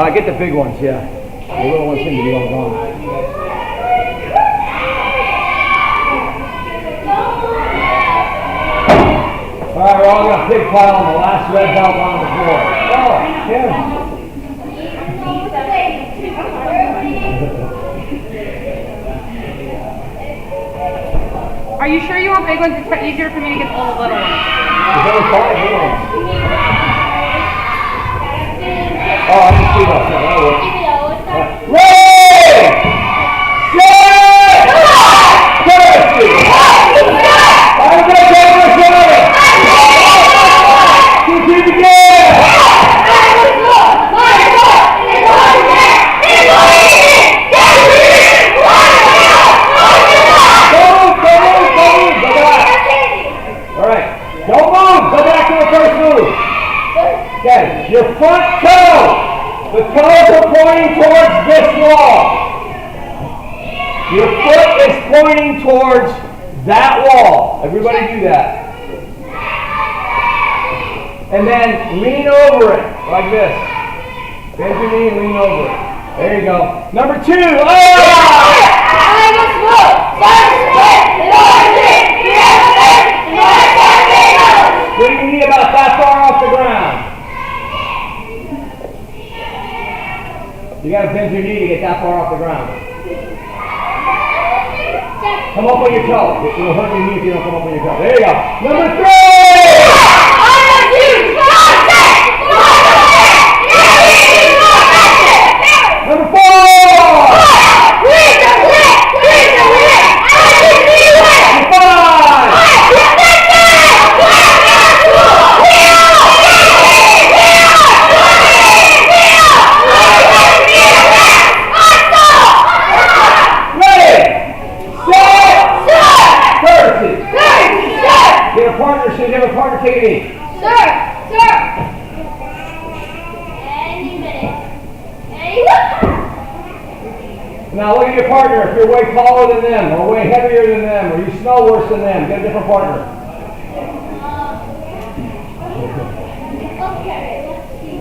Get the big ones, yeah. The little ones seem to be all gone. All right, we're all going to pig pile on the last red belt on the floor. Oh, Kim. Are you sure you want big ones? It's easier for me to get all the little ones. There's only 5 big ones. Oh, I can see that. That'll work. Ready! Set! Thirsty! I'm going to go for a shot! 2 feet again! Alright, don't move! Go back to the first move! Okay, your front toe! The toes are pointing towards this wall. Your foot is pointing towards that wall. Everybody do that. And then lean over it, like this. Bend your knee and lean over it. There you go. Number 2. Bring your knee about that far off the ground. You got to bend your knee to get that far off the ground. Come up on your toe. It will hurt your knee if you don't come up on your toe. There you go. Number 3! Number 4! Katie. Sir! Any minute. Now look at your partner. If you're way taller than them, or way heavier than them, or you smell worse than them, get a different partner. Okay, let's see.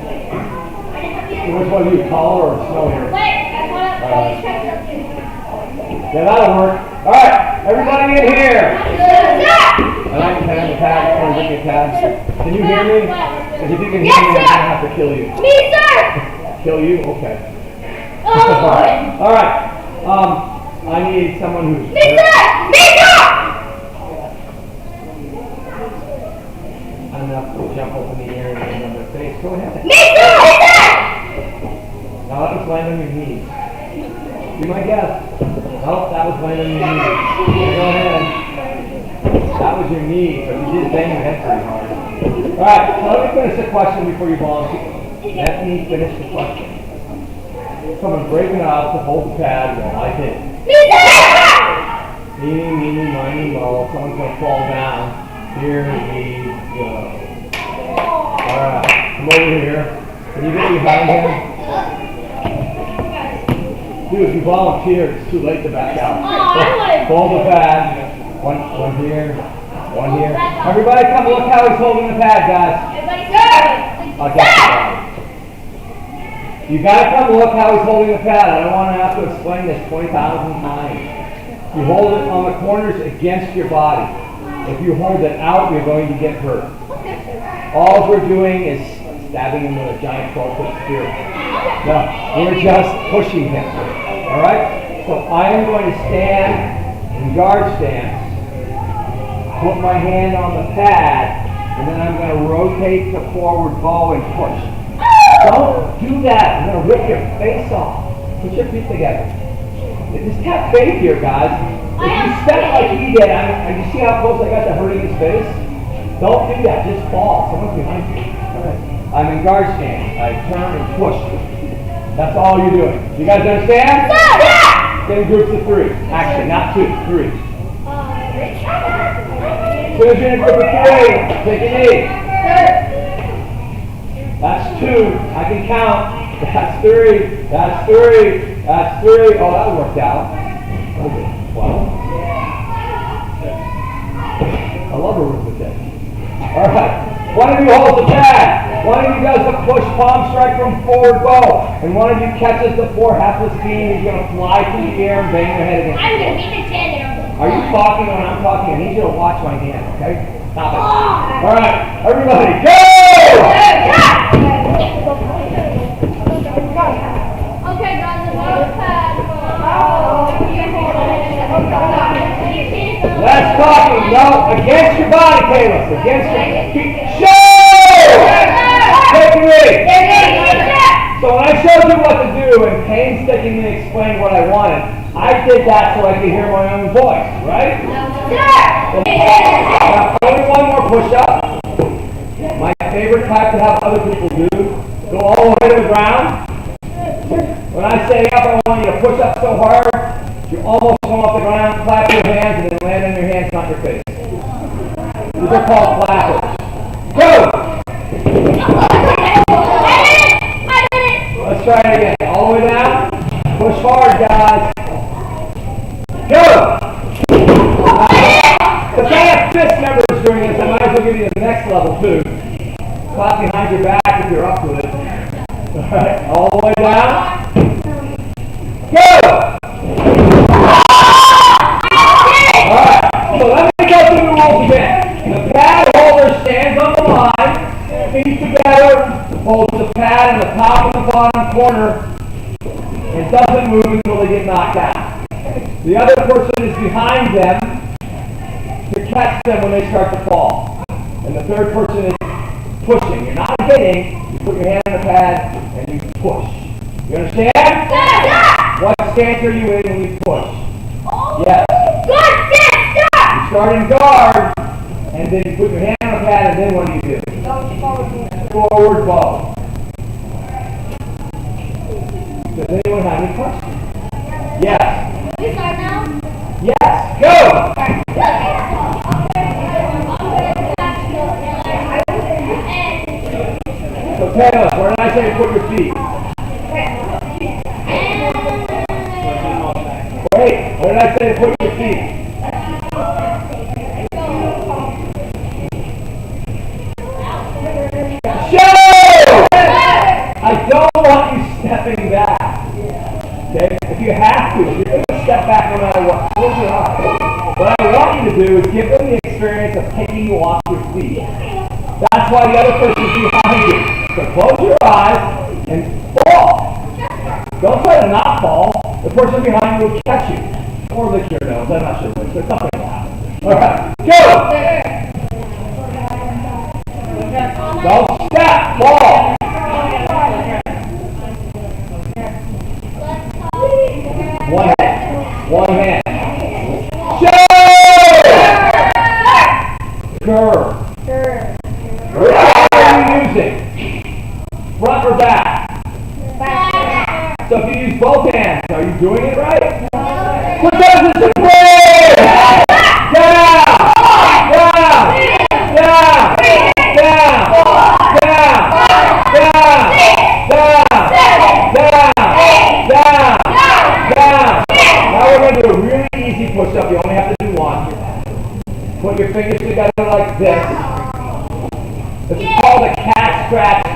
Which one are you, taller or smellier? Wait, that's what I'm trying to do. Yeah, that'll work. All right, everybody in here. I like to have a tag. I want to bring a tag. Can you hear me? Because if you can hear me, I'm going to have to kill you. Me, sir! Kill you? Okay. Oh. All right. I need someone who's... Me, sir! Me, sir! Enough to jump up in the air and land on their face. Go ahead. Me, sir! Me, sir! Now let us land on your knees. Be my guest. Nope, that was land on your knees. Go ahead. That was your knee, but you did bang your head pretty hard. Alright, so let me finish the question before you volunteer. Let me finish the question. Someone breaking out to hold the pad while I hit. Meeny, meeny, miny, mo. Someone's going to fall down. Here we go. Alright, come over here. Can you get behind him? Dude, if you volunteer, it's too late to back out. Hold the pad. One here, one here. Everybody come look how he's holding the pad, guys. I'll get you. You gotta come look how he's holding the pad. I don't want to have to explain this 20,000 times. You hold it on the corners against your body. If you hold it out, you're going to get hurt. All we're doing is stabbing him with a giant 12-foot spear. No, we're just pushing him. All right? So I am going to stand in guard stance. Put my hand on the pad, and then I'm going to rotate the forward bow and push. Don't do that. I'm going to rip your face off. Put your feet together. Just have faith here, guys. If you step like he did, and you see how close I got to hurting his face? Don't do that. Just fall. Someone's behind you. I'm in guard stance. I turn and push. That's all you're doing. You guys understand? Yeah! Get in groups of 3. Actually, not 2, 3. As soon as you're in group of 3, take a knee. That's 2. I can count. That's 3. That's 3. That's 3. Oh, that worked out. What is it? 12? I love arithmetic. All right. One of you holds the pad. One of you does the push palm strike from forward bow. And one of you catches the four helpless beam. He's going to fly through the air and bang your head against I'm the gonna wall. beat the 10 there. Are you talking when I'm talking? I need you to watch my hand, okay? Stop it. All right, everybody, go! Okay, guys, let's Less talking. No, against your body, Caleb. Against your feet. Show! Take it away. So when I showed you what to do and painstakingly explained what I wanted, I did that so I could hear my own voice, right? Now, only one more push-up. My favorite type to have other people do. Go all the way to the ground. When I say up, I want you to push up so hard, you almost come off the ground, clap your hands, and then land on your hands, not your face. These are called clappers. Go! Let's try it again. All the way down. Push hard, guys. Go! If I have fist members doing this, I might as well give you the next level, too. Clap behind your back if you're up to it. Alright, all the way down. Go! Alright, so let me go through the rules again. The pad holder stands on the line, feet together, holds the pad in the top and the bottom corner, and doesn't move until they get knocked out. The other person is behind them to catch them when they start to fall. And the third person is pushing. You're not hitting, you put your hand on the pad and you push. You understand? What stance are you in when you push? Yes. You start in guard, and then you put your hand on the pad, and then what do? Forward bow. Does anyone have any questions? Yes. We start now? Yes. Go! So tell us, where did I say put your feet? Wait, where did I say put your feet? Show! I don't want you stepping back. Okay? If you have to, you're going to step back no matter what. Close your eyes. What I want you to do is give them the experience of kicking you off your feet. That's why the other person is behind you. So close your eyes and fall. Don't try to not fall. The person behind you will catch you. Or lick your nose. I'm not sure which, but something will happen. Alright, go! Don't step, fall! One hand. One hand. Show! Curve. Which hand are you using? Front or back? So if you use both hands, are you doing it right? Put those in the frame! Down! Down! Down! Down! Down! Down! Down! Down! Down! Now we're going to do a really easy push-up. You only have to do one. Put your fingers together like this. This is called a cat scratch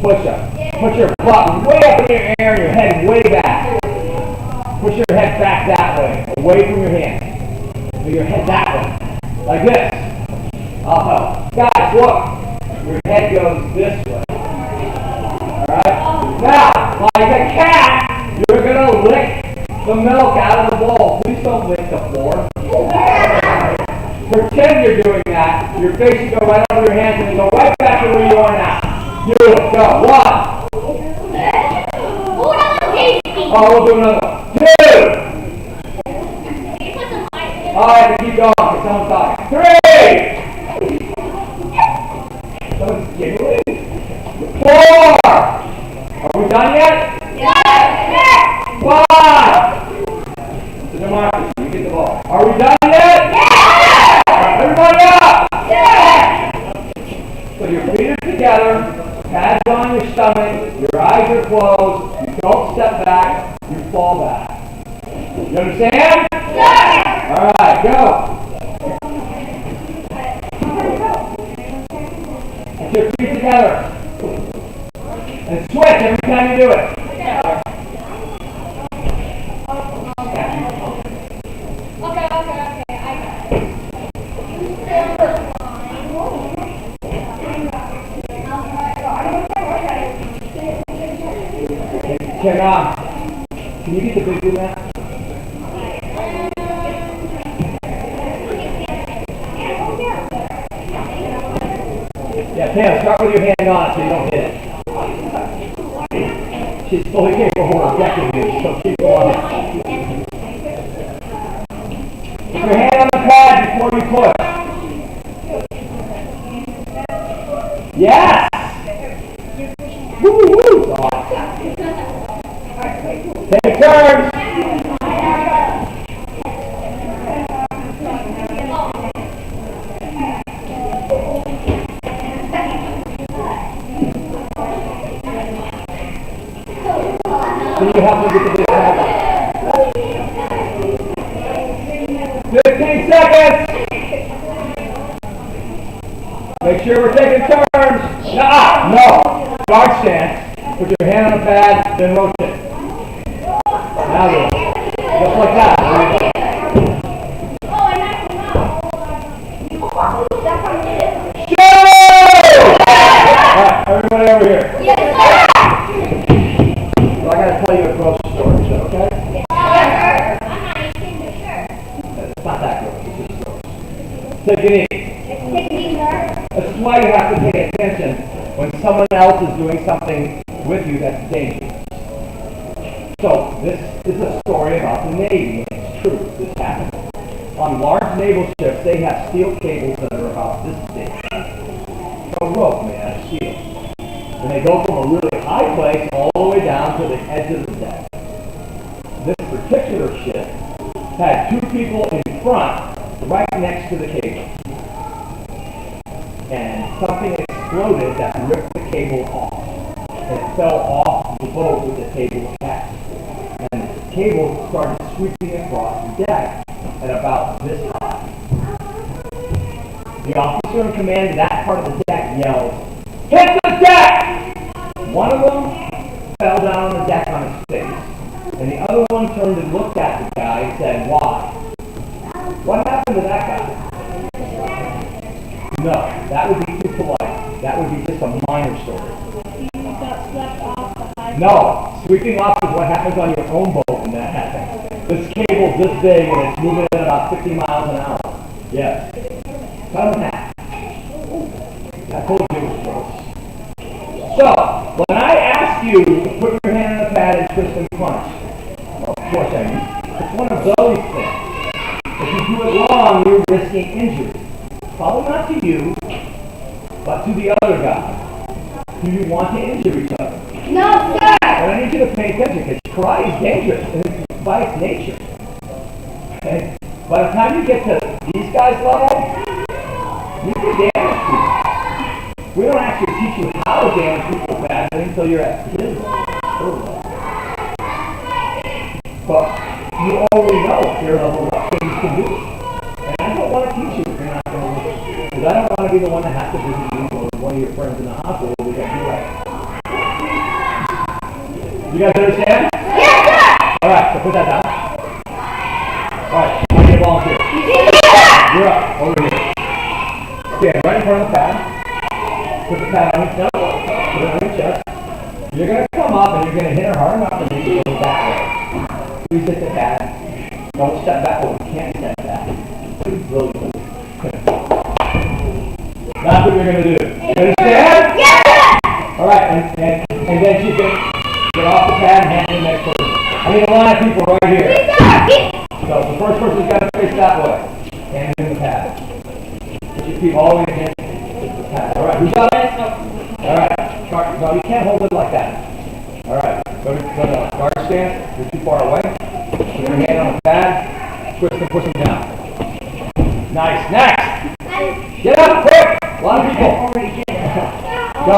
push-up. Put your butt way up in your air and your head way back. Push your head back that way, away from your hand. Move your head that way, like this. I'll help. Guys, look. Your head goes this way. Alright? Now, like a cat, you're going to lick the milk out of the bowl. Please don't lick the floor. Pretend you're doing that. Your face should go right over your hands and then go right back to where you are now. Do it. Go. One. Oh, we'll do another one. Two. Alright, keep going. It's on top. Three. Someone's giggling. Four. Are we done yet? Yes! 5. To the market. You get the ball. Are we done yet? Yes! Everybody up! Yes! So your feet are together, pads on your stomach, your eyes are closed, you don't step back, you fall back. You understand? Yes! Alright, go. Get your feet together. And switch every time you do it. Can you get the big one out? Yeah, Pam, start with your hand on it so you don't hit it. She's fully capable of protecting you, so keep going. Put your hand on the pad before you push. Yes! Woo-hoo! Take turns! Can you help me get the big pad? 15 seconds! Make sure we're taking turns. No! Guard stance. Put your hand on the pad, then rotate. Now do it. Just like that. Shoot! Alright, everybody over here. So I gotta tell you a gross story, is that okay? It's not that gross, it's just gross. Take it easy. This is why you have to pay attention when someone else is doing something with you that's dangerous. So, this is a story about the Navy, and it's true, this happened. On large naval ships, they have steel cables that are about this big. A rope made out of steel. And they go from a really high place all the way down to the edge of the deck. This particular ship had two people in front, right next to the cable. And something exploded that ripped the cable off. And it fell off the boat with the cable attached. And the cable started sweeping across the deck at about this high. The officer in command of that part of the deck yelled, "Hit the deck!" One of them fell down on the deck on his face. And the other one turned and looked at the guy and said, "Why?" What happened to that guy? No, that would be too polite. That would be just a minor story. No, sweeping off is what happens on your own boat when that happens. This cable's this big and it's moving at about 50 miles an hour. Yes. Cut in half. I told you it was gross. So, when I ask you to put your hand on the pad and twist and punch, well, of course I mean, it's one of those things. If you do it wrong, you're risking injury. Probably not to you, but to the other guy. Do you want to injure each other? No, sir. And I need you to pay attention because karate is dangerous and it's by its nature. And by the time you get to these guys' level, you can damage people. We don't actually teach you how to damage people badly until you're at his level. But you already know at your level what things can do. And I don't want to teach you if you're not going to listen. Because I don't want to be the one that has to visit you or one of your friends in the hospital who got you right. You guys understand? Yes, sir. Alright, so put that down. Alright, I need a volunteer. You're up, over here. Stand right in front of the pad. Put the pad on your chest. Put it on your chest. You're going to come up and you're going to hit her hard enough and make it go that way. Please hit the pad. Don't step backward. You can't step back. Really good. That's what you're going to do. You understand? Yes, sir. Alright, and then she's going to get off the pad and hand it to the next person. I need a line of people right here. Yes, sir. So the first person's got to face that way. Hand it in the pad. Put your feet all the way against the pad. Alright, who's up? Alright, no, you can't hold it like that. Alright, go to guard stance. You're too far away. Put your hand on the pad. Twist and push them down. Nice. Next! Get up quick! A lot of people. Go.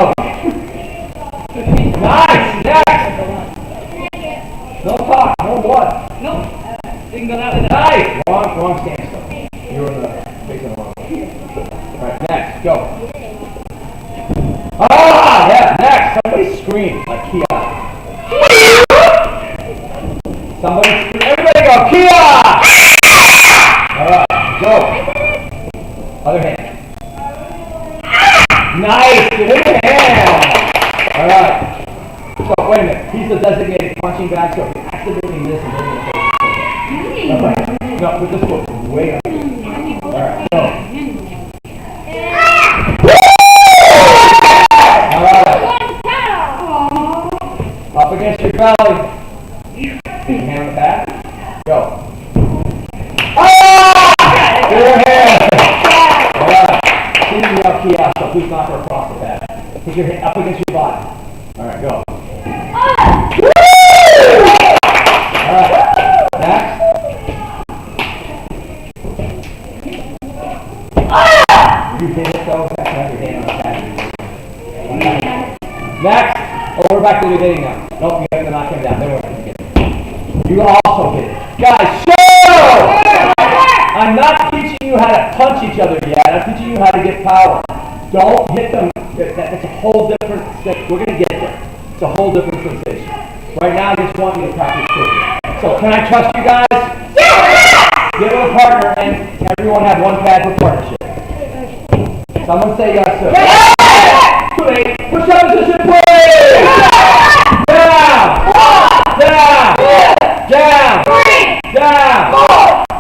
Nice! Next! No talk, no blood. Nope. Didn't go that way. Nice! Wrong stance though. You're facing the wrong way. Alright, next, go. Ah! Yeah, next! Somebody scream. name, like Kia. Everybody go, Kia! Alright, go. Other hand. Nice, good hand. Alright. So, wait a minute. He's the designated punching bag, so if you accidentally miss him, no, put this foot way up. Alright, go. Alright. Up against your belly. Big hand on the pad. Go. Good hand. Alright. Continue up, Kia, so please knock her across the pad. Put your hand up against your body. Alright, go. Alright. Next. You hit it though, have your hand on the pad. Next. Oh, we're back to the hitting now. Nope, you have to knock him down. Then we're going to get it. You also hit it. Guys, show! I'm not teaching you how to punch each other yet. I'm teaching you how to get power. Don't hit them. It's a whole different thing. We're going to get there. It's a whole different sensation. Right now, I just want you to practice quickly. So, can I trust you guys? Yeah! Get with a partner and everyone have one pad for partnership. Someone say yes, sir. Yeah! Too late. Push up position, please! Down! Down! Down! Down! Down!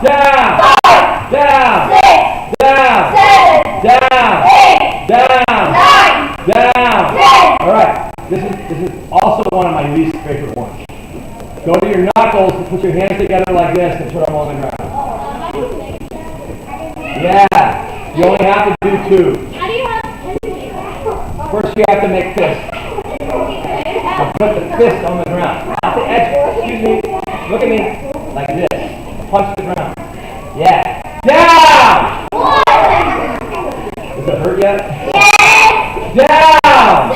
Down! Down! Down! Down! Down! Alright, this is also one of my least favorite ones. Go to your knuckles and put your hands together like this and put them on the ground. Yeah, you only have to do two. First you have to make fists. So put the fist on the ground. Not the edge. Excuse me. Look at me. Like this. Punch the ground. Yeah. Down! Does it hurt yet? Down!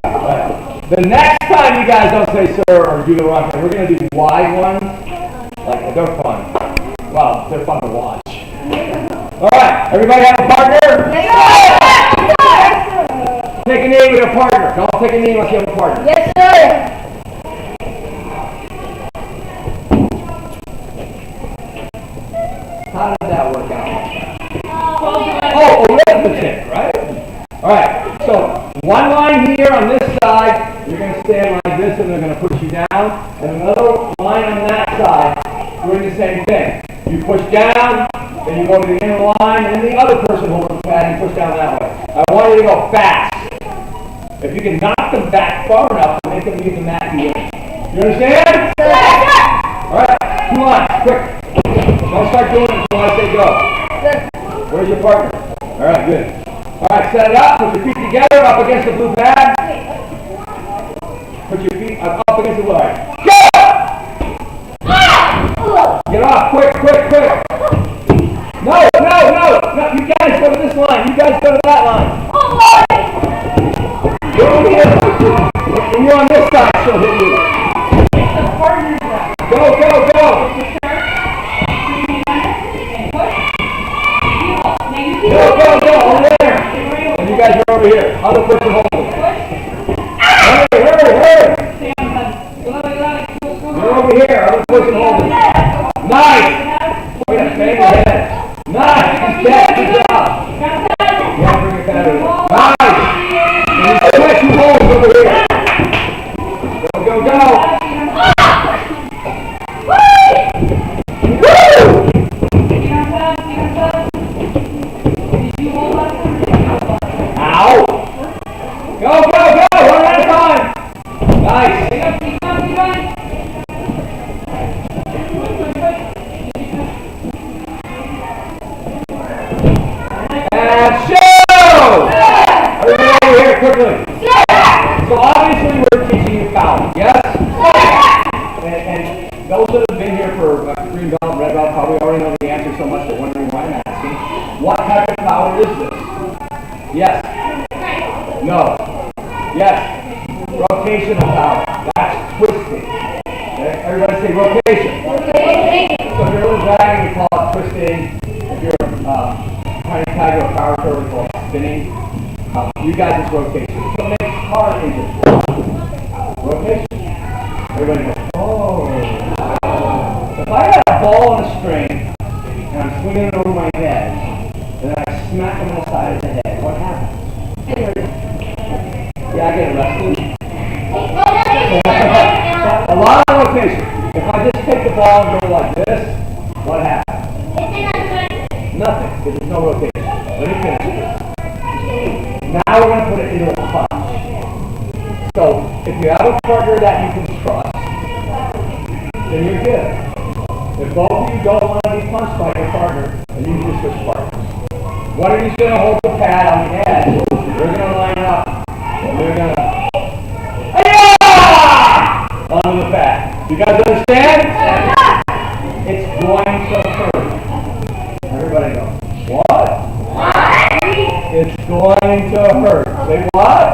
Right. The next time you guys don't say sir or do the wrong thing, we're going to do wide ones. Like, they're fun. Well, they're fun to watch. Alright, everybody have a partner? Take a knee with a partner. Don't take a knee unless you have a partner. Yes, sir. How did that work out? Oh, arithmetic, right? Alright, so one line here on this side, you're going to stand like this and they're going to push you down. And another line on that side, doing the same thing. You push down, then you go to the inner line, and then the other person holds the pad and you push down that way. I want you to go fast. If you can knock them back far enough to make them leave the mat in the end. You understand? Alright, 2 lines, quick. Don't start doing it until I say go. Where's your partner? Alright, good. Alright, set it up. Put your feet together up against the blue pad. Put your feet up against the blue pad. Go! Get off, quick. No, you guys go to this line. You guys go to that line. You're over here. When you're on this side, she'll hit you. Go. Go, over there. And you guys are over here. Other person holding. Hurry. You're over here. Other person holding. Nice. Wait a minute, head. Nice. Good job. Yeah, bring it better. Nice. And you switch two holes over here. Go. Ow! Go! One at a time! Nice! And show! Everybody over here quickly. So obviously we're teaching you power, yes? And those that have been here for green belt, red belt probably already know the answer so much they're wondering why I'm asking. What type of power is this? Yes. No. Yes. Rotational power. That's twisting. Okay? Everybody say rotation. So if you're a little dragon, we call it twisting. If you're trying to tie to a power curve, we call it spinning. You guys, it's rotation. So it makes hard injuries. Everybody goes, oh. If I got a ball and a string, and I'm swinging it over my head, and then I smack him on the side of the head, what happens? Yeah, I get arrested. A lot of rotation. If I just take the ball and go like this, what happens? Nothing, because there's no rotation. Let me finish this. Now we're going to put it into a punch. So, if you have a partner that you can trust, then you're good. If both of you don't want to be punched by your partner, then you can just switch partners. One of you's going to hold the pad on the edge. You're going to line up. And you're going to onto the pad. You guys understand? It's going to hurt. Everybody goes, what? It's going to hurt. Say what?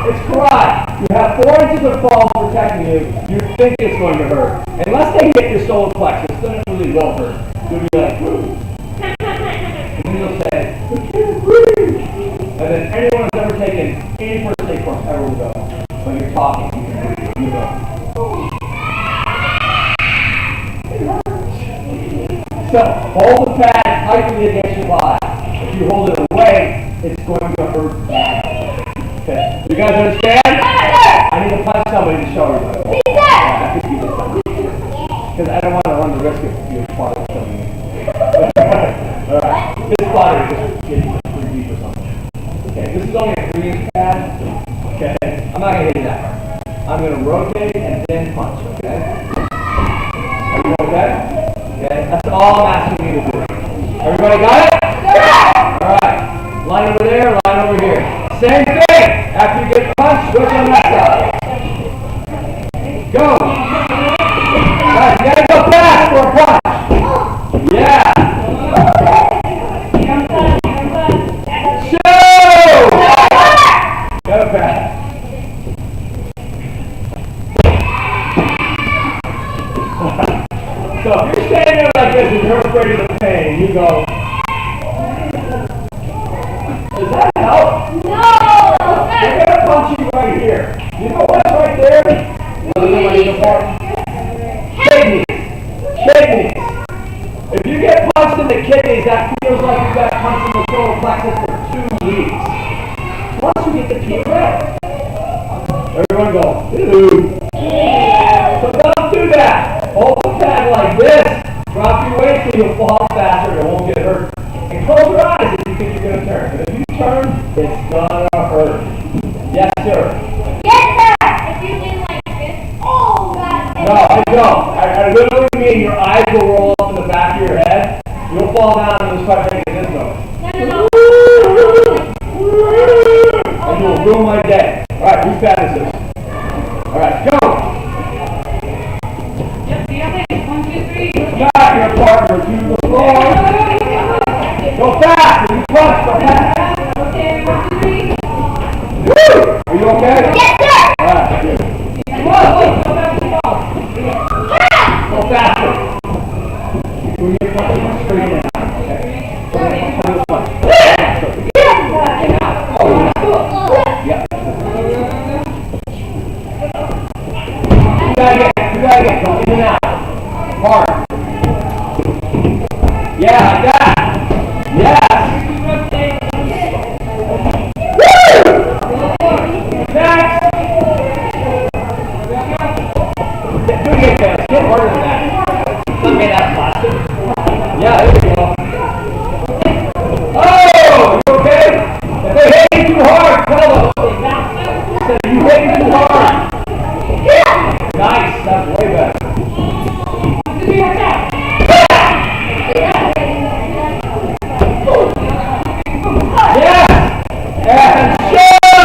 It's karate. You have 4 inches of foam protecting you. You think it's going to hurt. Unless they hit your solar plexus, then it really will hurt. You'll be like, woo. And then you'll say, I can't breathe. And then anyone who's ever taken any first aid course ever will go, when you're talking, you can breathe. You go. So, hold the pad tightly against your body. If you hold it away, it's going to hurt bad. Okay. You guys understand? I need to punch somebody to show everybody. I think you did that. Because I don't want to run the risk of your father killing me. Alright. This body is just getting pretty deep or something. Okay, this is only a 3-inch pad. Okay. I'm not going to hit you that hard. I'm going to rotate and then punch, okay? Are you okay? Okay, that's all I'm asking you to do. Everybody got it? Yeah! Alright. Line over there, line over here. Same thing! After you get punched, switch on that side. Go! Guys, you gotta go fast for a punch. Yeah! Show! Go fast. So if you're standing there like this and you're afraid of the pain, you go, does that help? No! They're going to punch you right here. You know what's right there? Kidneys. Kidneys. If you get punched in the kidneys, that feels like you got punched in the solar plexus for 2 weeks. Once you get the key right, everyone go, ew. So don't do that. Hold the pad like this. Drop your weight so you'll fall faster and it won't get hurt. And close your eyes if you think you're going to turn. But if you turn, it's going to hurt. Yes, sir. Yes, sir. If you do like this, oh, God. No, I don't. I literally mean your eyes will roll up in the back of your head. You'll fall down and you'll start making this noise. No. And you'll ruin my day. Alright, whose pad is this? Alright, go! Back your partner to the floor. Go fast. You punch. Go fast. Okay, 1, 2, 3. Woo! Are you okay? Yes, sir. All right. Good. Go faster. When you punch, straight in. Okay. Yeah. You gotta get. Go in and out. Hard. Yeah, like that. Yes. Woo! Next. Do it again. Get harder than that. It's made out of plastic. Yeah, there we go. Oh, you okay? If they hit you too hard, tell them. Say, you hit me too hard. Nice. That's way better. And show!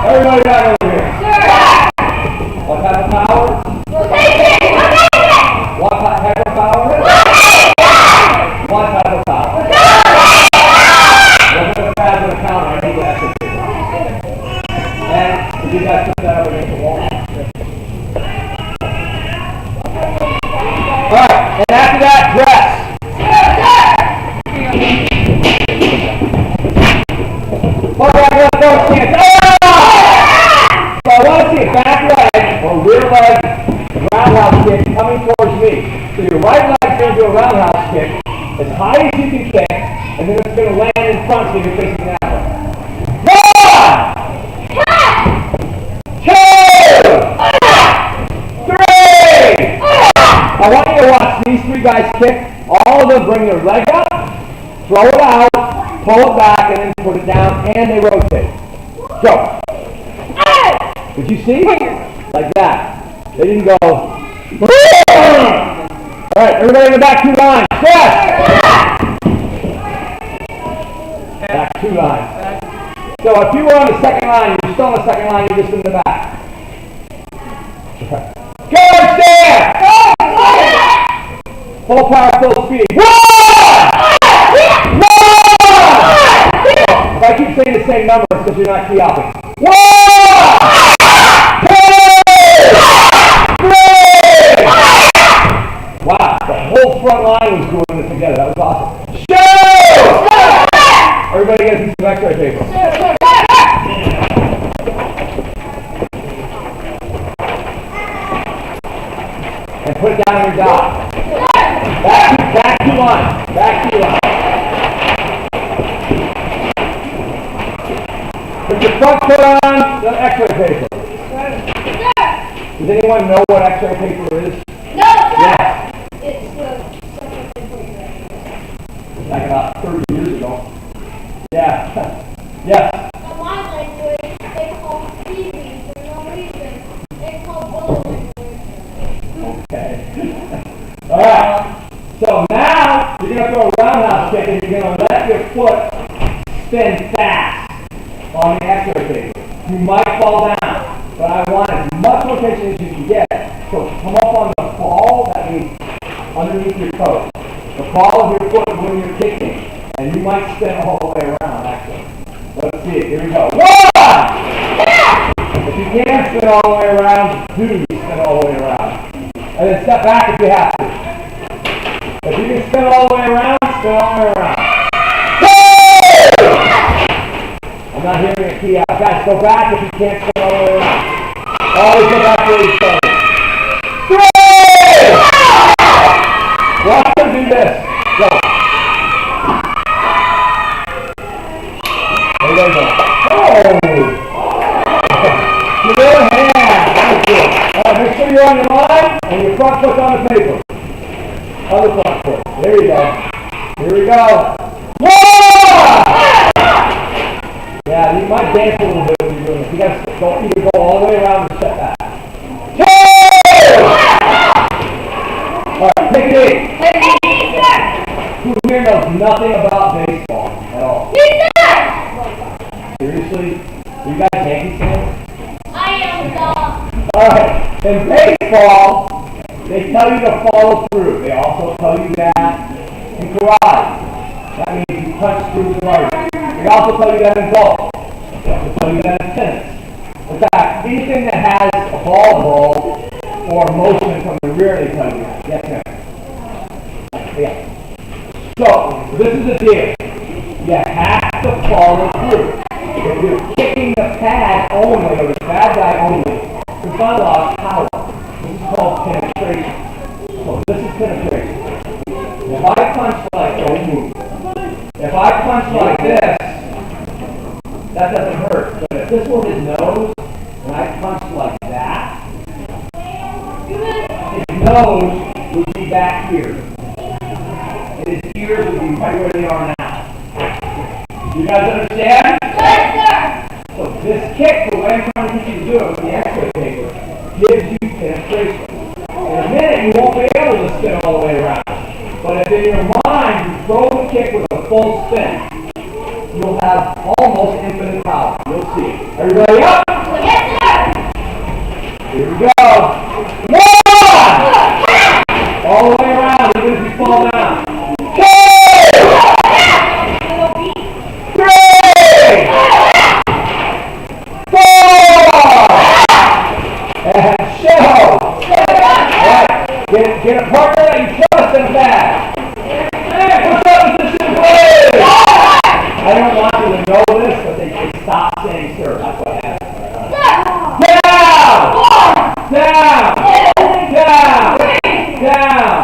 Everybody right over here. What type of power? What type of power? What type of power? Look at the pad with the counter. I need to execute. And you guys put that over against the wall. Alright, and after that, dress. All right, let's go. So I want to see it back right. right leg's going to do a roundhouse kick as high as you can kick, and then it's going to land in front so you're facing that way. 1, 2, 3. I want you to watch these 3 guys kick. All of them bring their leg up, throw it out, pull it back, and then put it down, and they rotate. Go. Did you see? Like that. They didn't go. All right, everybody in the back 2 lines. Yes. Back 2 lines. So if you were on the second line, you're still on the second line, you're just in the back. Go, stand! Full power, full speed. 1! If I keep saying the same number, it's because you're not key upping. 1, 2, 3! Wow, the whole front line was doing this together. That was awesome. Shoot! Everybody get a piece of X-ray paper. And put it down on your dot. Back 2 lines. Back 2 lines. Put your front foot on the X-ray paper. Does anyone know what X-ray paper is? No, sir. Yes. It's Like about 30 years ago. Yeah. Yes. in my language, they call TV for no reason. They call bullet language. Okay. All right. So now you're going to throw a roundhouse kick and you're going to let your foot spin fast on the X-ray paper. You might fall down, but I want as much rotation as you can get. So come up on the ball, that means underneath your toes. The ball of your foot when you're kicking, and you might spin all the way around, actually. Let's see it. Here we go. 1! If you can't spin all the way around, do spin all the way around. And then step back if you have to. If you can spin all the way around, spin all the way around. 2! I'm not hearing a key out. Guys, go back if you can't spin all the way around. Always go back where you started. 3! Watch them do this. Go. There they go. Oh! Good hand. That's good. All right, make sure you're on your line and your front foot's on the paper. Other front foot. There you go. Here we go. 1! Yeah, you might dance a little bit when you're doing this. You got to either go all the way around or step back. 2! All right, take it in. Who here knows nothing about baseball at all? Seriously? Are you guys Yankees fans? I am dog. Alright, in baseball, they tell you to follow through. They also tell you that in karate. That means you punch through the target. They also tell you that in golf. They also tell you that in tennis. In fact, anything that has a ball roll or motion from the rear, they tell you that. Yes, ma'am. Yeah. So, this is the deal. You have to follow through. If you're kicking the pad only, or the bad guy only, there's not a lot of power. This is called penetration. So this is penetration. If I punch like, don't move. If I punch like this, that doesn't hurt. But if this were his nose, and I punched like that, his nose would be back here. And his ears would be right where they are now. You guys understand? Yes, sir. So this kick, the way I'm trying to get you to do it with the X-ray paper, gives you penetration. In a minute, you won't be able to spin all the way around. But if in your mind you throw the kick with a full spin, you'll have almost infinite power. You'll see. Everybody up? Yes, sir. Here we go. 1! All the way around, even if you fall down. 2! 3! 4! And show! Alright, get a partner that you trust and back. Hey, what's up with this in place? I don't want you to know this, but they stop saying sir. That's what happened. Down! Down! Down! Down!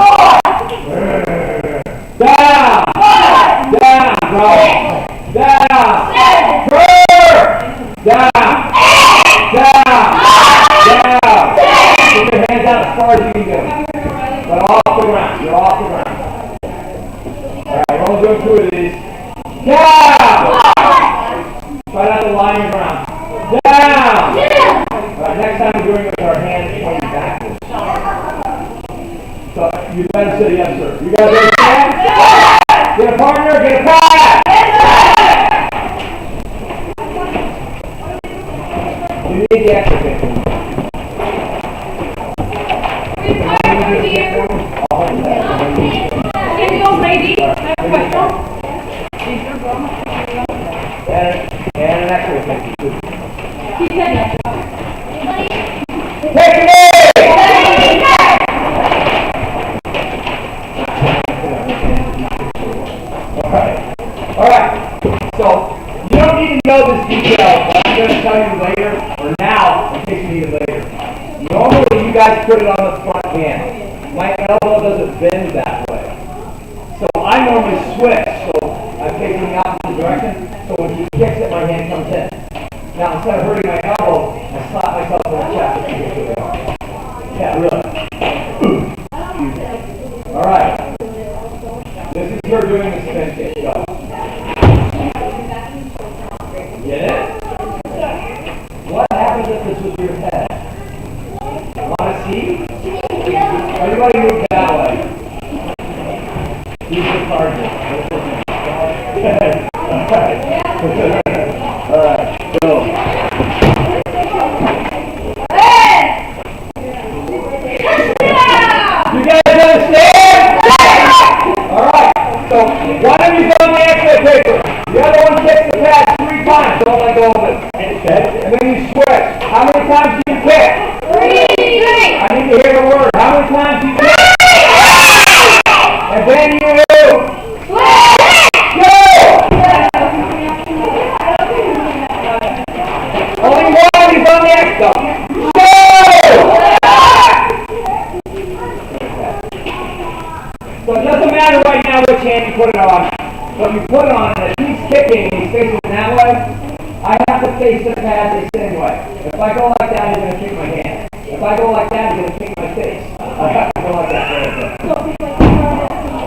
off the ground. You're off the ground. All right, we're only doing 2 of these. Down! Try not to lie on your ground. Down! All right, next time we're doing it with our hands pointing backwards. So you better say yes, sir. You guys understand? Get a partner, get a pass! You need the extra thing. And an extra thing. Take it in! Alright. So, you don't need to know this detail, but I'm going to tell you later, or now, in case you need it later. Normally, you guys put it on the front hand. My elbow doesn't bend that way. So, I normally switch, so I'm facing the opposite direction, so when he kicks it, my hand comes in. Now, instead of hurting my elbow, I slap myself in the chest and get to the arm. Yeah, really. Alright. This is her doing the spin kick. Go. Get it? What happens if this was your head? Want to see? Everybody move that way. Use the target. Alright, go. You guys understand? Alright, so one of you's on the extra paper. The other one kicks the pass 3 times. Don't let go of it. And then you switch. How many times do you kick? 3. I need to hear the word. How many times do you kick? And then you only one is on the extra. So it doesn't matter right now which hand you put it on. But you put it on, and if he's kicking and he's facing that way, I have to face the pass the same way. If I go like that, he's going to kick my hand. If I go like that, he's going to kick my face. I have to go like that.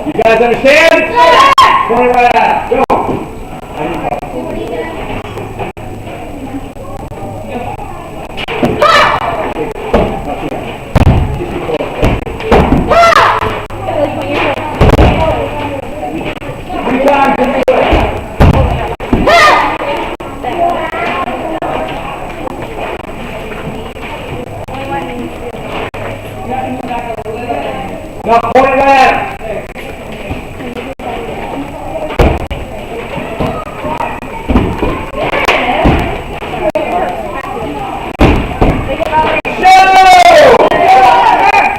You guys understand? Point it right at him. Go. I need help. Now point it right at him.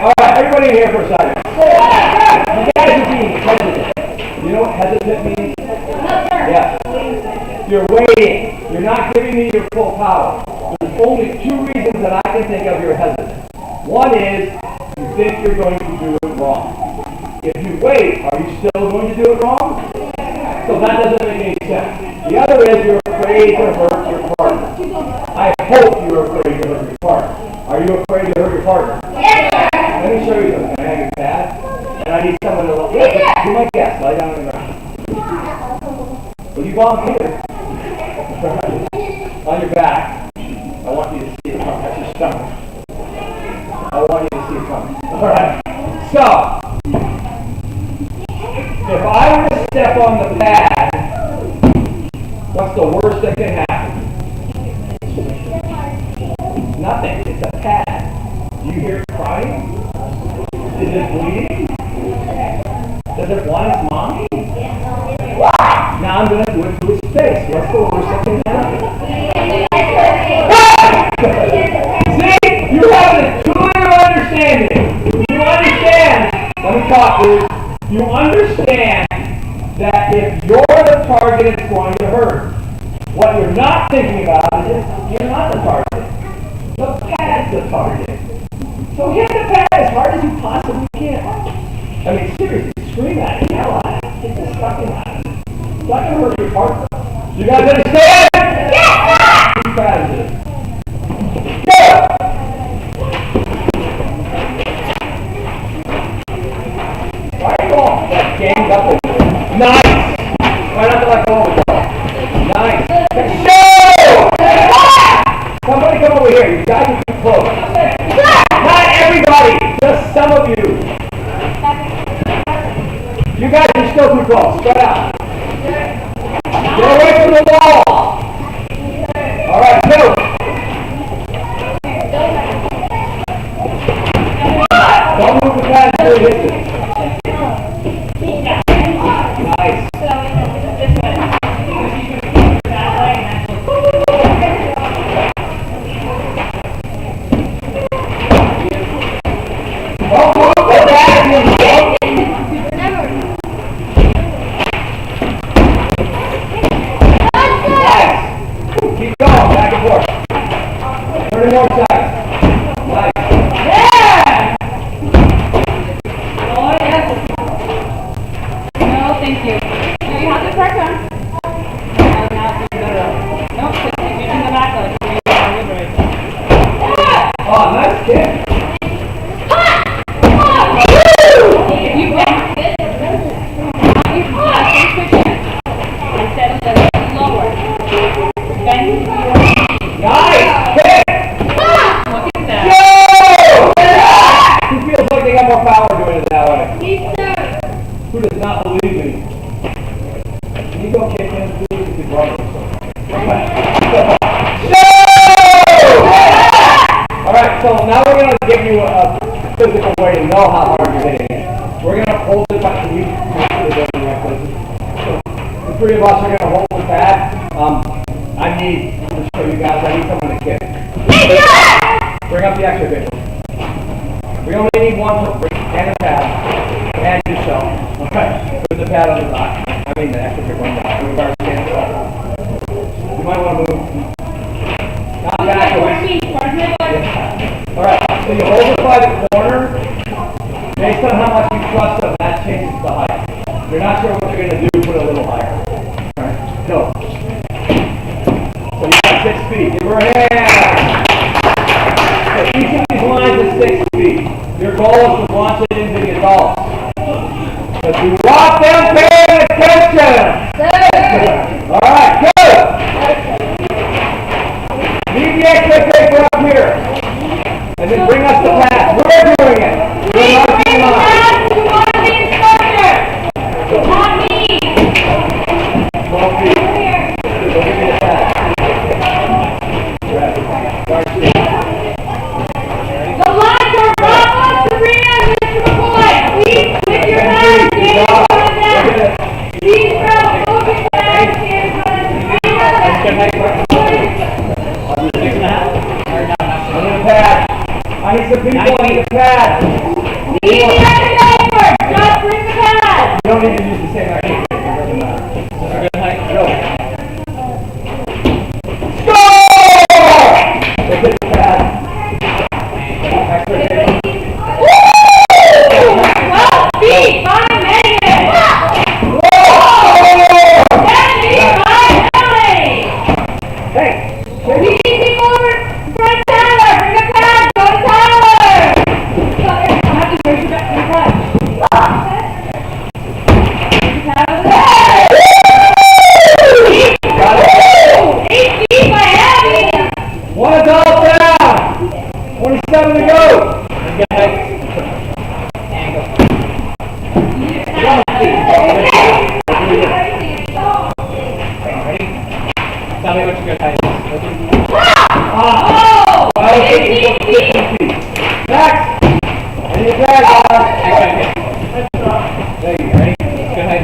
Alright, everybody in here for a second. You guys are being hesitant. You know what hesitant means? Yes. You're waiting. You're not giving me your full power. There's only 2 reasons that I can think of you're hesitant. One is you think you're going to do it wrong. If you wait, are you still going to do it wrong? So that doesn't make any sense. The other is you're afraid to hurt your partner. I hope you're afraid to hurt your partner. Are you afraid to hurt your partner? Yes. Let me show you this. Can I have your pad? And I need someone to look. Yeah, do my guess. Lie down on the ground. Will you volunteer? On your back. I want you to see it come. That's your stomach. I want you to see it coming. Alright. So, if I were to step on the pad, what's the worst that can happen? Nothing. It's a pad. Do you hear it crying? Is it bleeding? Does it want its mommy? Now I'm going to do it to his face. What's the worst that can happen? See? You have a clear understanding. You understand. Let me talk, dude. You understand that if you're the target, it's going to hurt. What you're not thinking about is you're not the target. The pad's the target. So hit the pad as hard as you possibly can. I mean, seriously, scream at it, yell at it, get the sucking at it. It's not going to hurt your partner. You guys understand? Yes! Whose pad is it? Go! come over here. You guys are too close. Not everybody, just some of you. You guys are still too close. Spread out. Get away from the wall. All right, two. Don't move the pad until it hits it. Nice. Don't move the pad. Nice. Keep going, back and forth. Turn it more sides. Nice. No, thank you. Do you have the correct one? No, now it's better. Nope, because if you're in the back, you're liberated. Oh, nice kick. You bend it. You push it. Instead of the lower. Bend your Nice kick. Look at that. Who feels like they got more power doing it that way? He's third. Who does not believe me? Can you go kick him too? You can run him. Alright, so now we're going to give you a physical way to know how hard you're hitting it. We're going to hold it by the knee. The three of us are going to hold the pad. I need to show you guys, I need someone to kick. Bring up the extra bit. We only need one to bring and a pad and yourself. Okay, put the pad on the back. I mean the extra big one down. We've already stand it up. You might want to move. Not backwards. Alright, so you hold it by the corner. Based on how much you trust them, that changes the height. If you're not sure what you're going to do, put it a little higher. Alright, go. So you got 6 feet. Give her a hand. So each of these lines is 6 feet. Your goal is to launch it into the adults. But you want them paying attention. Alright, good. Leave the extra paper up here. And then bring us the pass. We're doing it. We're not doing it. 12 feet. Go give me the pass. Right. Start shooting. I need some people on the pad. You don't need to use the same idea. It doesn't matter. Go. Score! Let's hit the pad. Extra hit. Hey! One adult down! 27 to go! Tell me what you're going to type. Next! I need a drag on. There you go. Ready? Go ahead.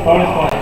Bonus points.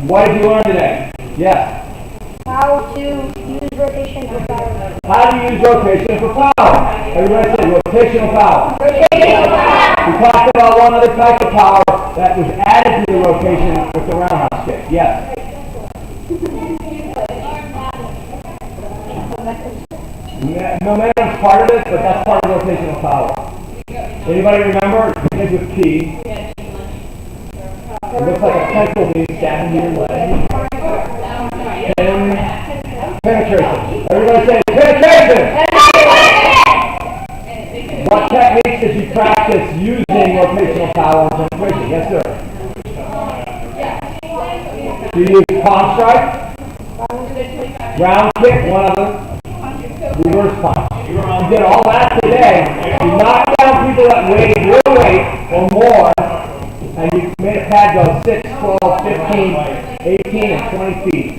What did you learn today? Yes. How to use rotation for power. How do you use rotation for power? Everybody say rotational power. Rotational power. We talked about one other type of power that was added to the rotation with the roundhouse kick. Yes. Momentum is part of it, but that's part of rotational power. Anybody remember? It begins with P. It looks like a pencil being stabbed into your leg. Penetration. Everybody say penetration! What techniques did you practice using rotational power and penetration? Yes, sir. Do you use palm strike? Round kick, one of them. Reverse punch. You did all that today. You knocked down people that weighed your weight or more, and you made a pad go 6, 12, 15, 18, and 20 feet.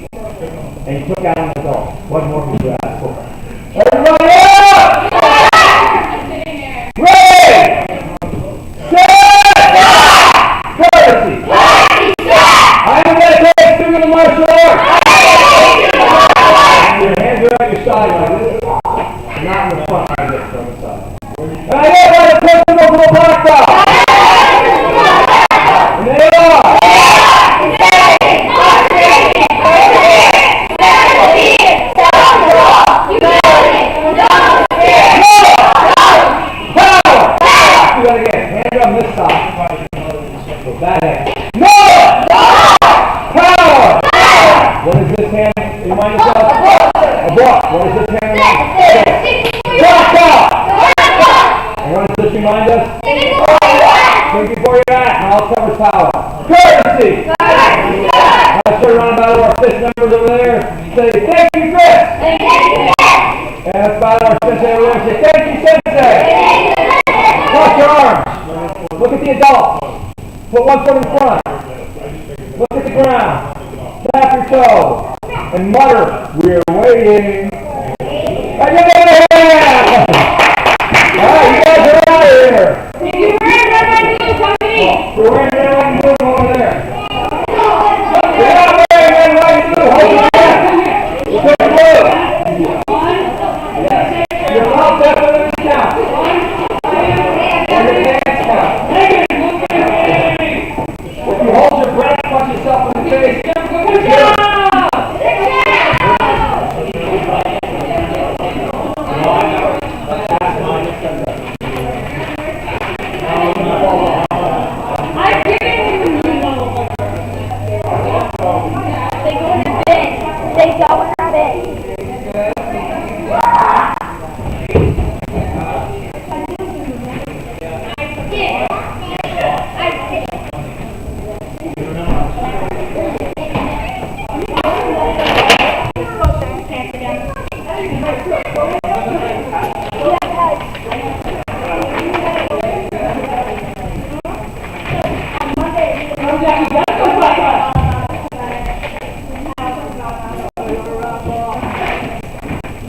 And you took out an adult. What more could you ask for? Everybody up! Ready! Set! Courtesy! I'm going to take through the martial arts. Your hands are at your side like this. Not in the front like this, from the side. And I get by the principal to the black belt. And they are. Do that again. Hand on this side. So that hand. No! Power! What is this hand? Remind yourself. A block. What is this hand? Block out! And what does this remind us? Think before you're at. Now I'll cover power. Courtesy! Let's turn around about our fist members over there. Say, thank you, Chris! And let's about our sensei over there. Say, thank you, sensei! Cross your arms. Look at the adult. Put one foot in front. Look at the ground. Tap your toe. And mutter, we're waiting. And give it a hand! Alright, you guys are out of here. If you were in Red Light Blue, come to me. We're wearing red, white, and blue over there. You're not wearing red, white, and blue. Hold your breath. We'll take the blue. Yes. You're all definitely in the count. If you hold your breath, punch yourself in the face. Good job! I've given you. They go in a bed. They go in a bed.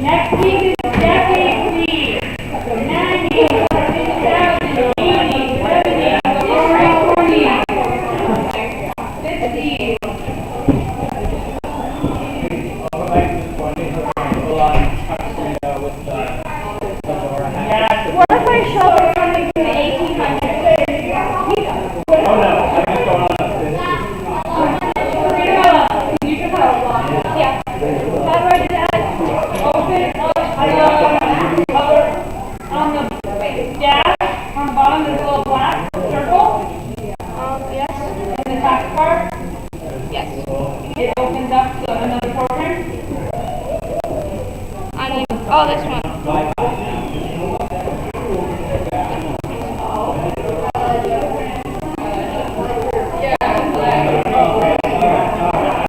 Next week is decade week. 90, 70, 80, 70, 40, 50. What if I show her something from the 1800s? Oh no, I just don't know. You can put a block. Yeah. How do I do that? Open up on the dash on the bottom. There's a little black circle. Yes. In the top part, Yes. it opens up to another program. I need. Oh, this one.